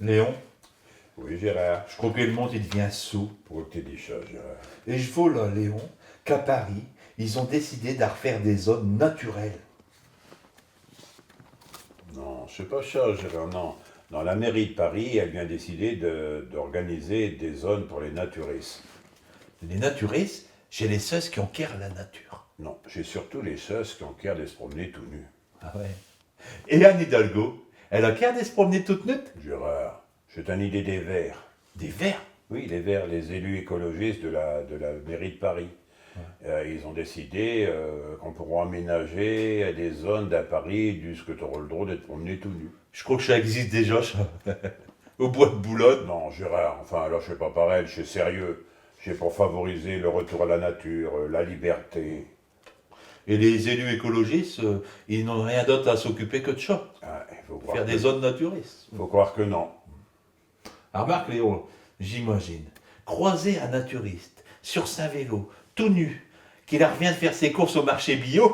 Léon, Oui, Gérard. je crois que le monde il devient sot. Pourquoi que t'es dit ça, Gérard? Et je vois là, Léon, qu'à Paris, ils ont décidé d'en refaire des zones naturelles. Non, c'est pas ça, Gérard, non. Non, la mairie de Paris, elle vient décider d'organiser des zones pour les naturistes. Les naturistes, j'ai les seuls qui enquèrent la nature. Non, j'ai surtout les seuls qui ont cœur de se promener tout nus. Ah ouais. Et Anne Hidalgo, elle a qu'à de se promener toute nue. Gérard, c'est une idée des Verts. Des verts. Oui, les Verts, les élus écologistes de la mairie de Paris. Ils ont décidé qu'on pourra aménager des zones à Paris jusque tu auras le droit d'être promené tout nu. Je crois que ça existe déjà, ça. Au bois de Boulogne. Non, Gérard, enfin, alors je sais pas pareil, je suis sérieux. C'est pour favoriser le retour à la nature, la liberté. Et les élus écologistes, ils n'ont rien d'autre à s'occuper que de ça. Ah, il faut croire Faire que, des zones naturistes. faut croire que non. Ah, remarque, Léon, j'imagine, croiser un naturiste sur sa vélo, tout nu, qu'il revient de faire ses courses au marché bio,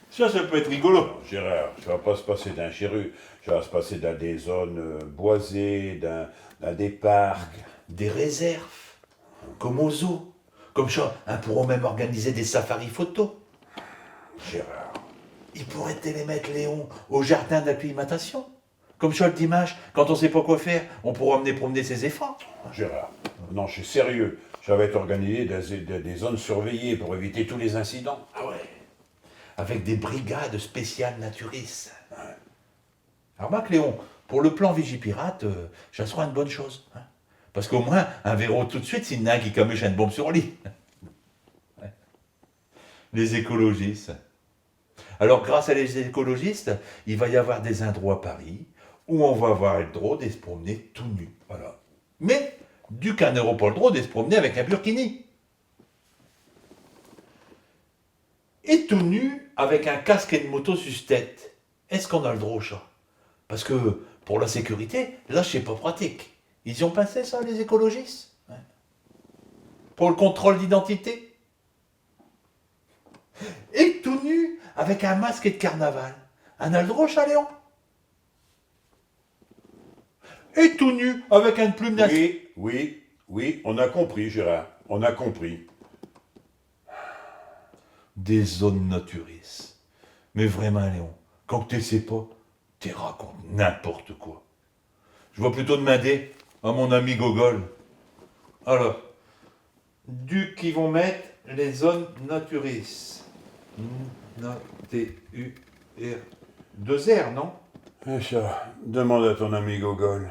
ça peut être rigolo. Non, Gérard, ça va pas se passer d'un chiru, ça va se passer dans des zones boisées, dans des parcs. Des réserves, comme aux zoos. Comme ça, ils pourront même organiser des safaris photos. Gérard, Ils pourraient télémettre Léon au jardin d'acclimatation. Comme ça, le dimanche, quand on sait pas quoi faire, on pourra emmener promener ses enfants. Gérard, non, je suis sérieux. Ça va être organisé des zones surveillées pour éviter tous les incidents. Ah ouais. Avec des brigades spéciales naturistes. Alors, remarque, Léon, pour le plan Vigipirate, ça sera une bonne chose. Hein. Parce qu'au moins, un verrou tout de suite, s'il y en a un qui camuche une bombe sur lui. Ouais. Les écologistes. Alors, grâce à les écologistes, il va y avoir des endroits à Paris où on va avoir le droit de se promener tout nu. Voilà. Mais, du qu'un n'aura pas le droit de se promener avec un burkini. Et tout nu avec un casque et une moto sur tête. Est-ce qu'on a le droit, ça? Parce que pour la sécurité, là, c'est pas pratique. Ils y ont pensé ça, les écologistes? Ouais. Pour le contrôle d'identité? Et tout nu avec un masque de carnaval. On a le droit, ça, Léon? Et tout nu avec une plume d'as- Oui, oui, oui, on a compris, Gérard, on a compris. Des zones naturistes. Mais vraiment, Léon, quand tu sais pas, tu racontes n'importe quoi. Je vais plutôt demander à mon ami Gogol. Alors, du qui vont mettre les zones naturistes. T-U-R. Deux R, non? Et ça, demande à ton ami Gogol.